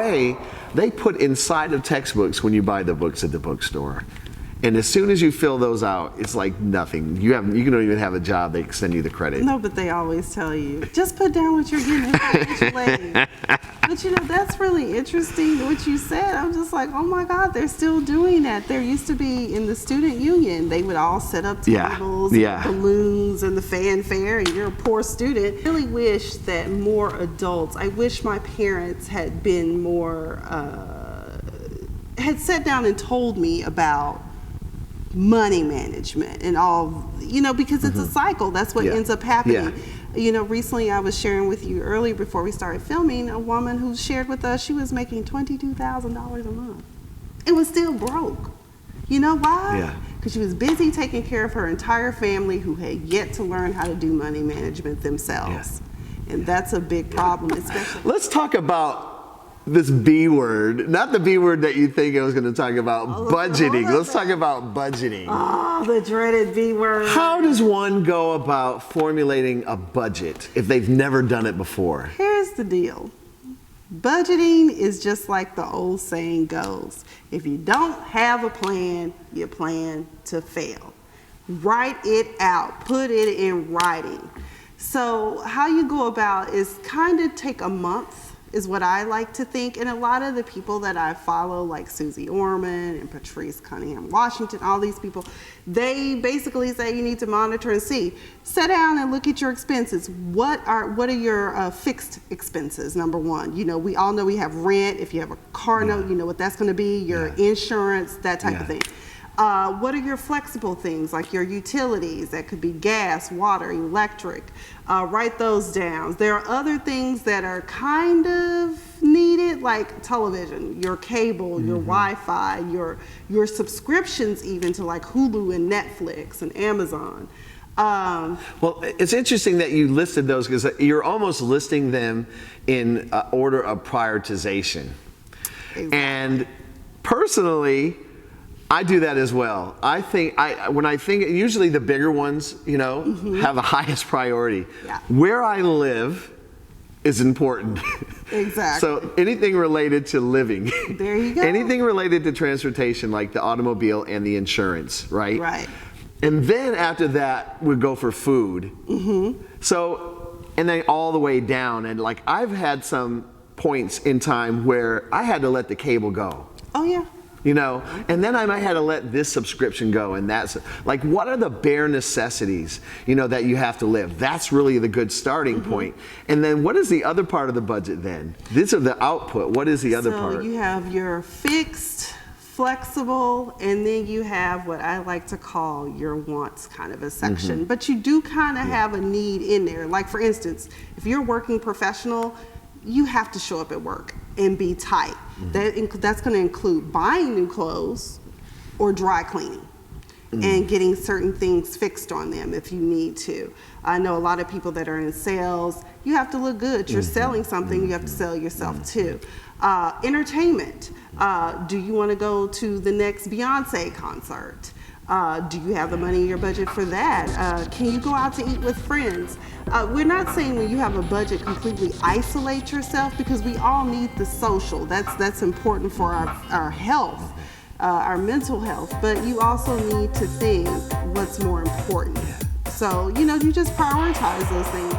way, they put inside of textbooks when you buy the books at the bookstore. And as soon as you fill those out, it's like nothing. You don't even have a job, they extend you the credit. No, but they always tell you, just put down what you're getting financial. But you know, that's really interesting what you said. I'm just like, oh my God, they're still doing that. There used to be in the student union, they would all set up tables, and balloons and the fanfare, and you're a poor student. I really wish that more adults, I wish my parents had been more, had sat down and told me about money management and all, you know, because it's a cycle. That's what ends up happening. You know, recently I was sharing with you earlier before we started filming, a woman who shared with us she was making $22,000 a month. It was still broke. You know why? Because she was busy taking care of her entire family who had yet to learn how to do money management themselves. And that's a big problem, especially. Let's talk about this B word, not the B word that you think I was going to talk about, budgeting. Let's talk about budgeting. Oh, the dreaded B word. How does one go about formulating a budget if they've never done it before? Here's the deal. Budgeting is just like the old saying goes. If you don't have a plan, you plan to fail. Write it out. Put it in writing. So how you go about is kind of take a month, is what I like to think. And a lot of the people that I follow, like Susie Orman and Patrice Cunningham Washington, all these people, they basically say you need to monitor and see. Sit down and look at your expenses. What are your fixed expenses, number one? You know, we all know we have rent. If you have a car note, you know what that's gonna be, your insurance, that type of thing. What are your flexible things, like your utilities? That could be gas, water, electric. Write those down. There are other things that are kind of needed, like television, your cable, your Wi-Fi, your subscriptions even to like Hulu and Netflix and Amazon. Well, it's interesting that you listed those because you're almost listing them in order of prioritization. Exactly. And personally, I do that as well. I think when I think usually the bigger ones, you know, have the highest priority. Where I live is important. Exactly. So anything related to living. There you go. Anything related to transportation, like the automobile and the insurance, right? Right. And then after that, we go for food. So, and then all the way down. And like I've had some points in time where I had to let the cable go. Oh yeah. You know, and then I might have to let this subscription go, and that's like, what are the bare necessities, you know, that you have to live? That's really the good starting point. And then what is the other part of the budget then? These are the output. What is the other part? So you have your fixed, flexible, and then you have what I like to call your wants kind of a section. But you do kind of have a need in there. Like for instance, if you're a working professional, you have to show up at work and be tight. That's going to include buying new clothes or dry cleaning and getting certain things fixed on them if you need to. I know a lot of people that are in sales, you have to look good. You're selling something, you have to sell yourself too. Entertainment. Do you want to go to the next Beyonce concert? Do you have the money in your budget for that? Can you go out to eat with friends? We're not saying when you have a budget completely isolate yourself, because we all need the social. That's important for our health, our mental health, but you also need to think what's more important. So, you know, you just prioritize those things.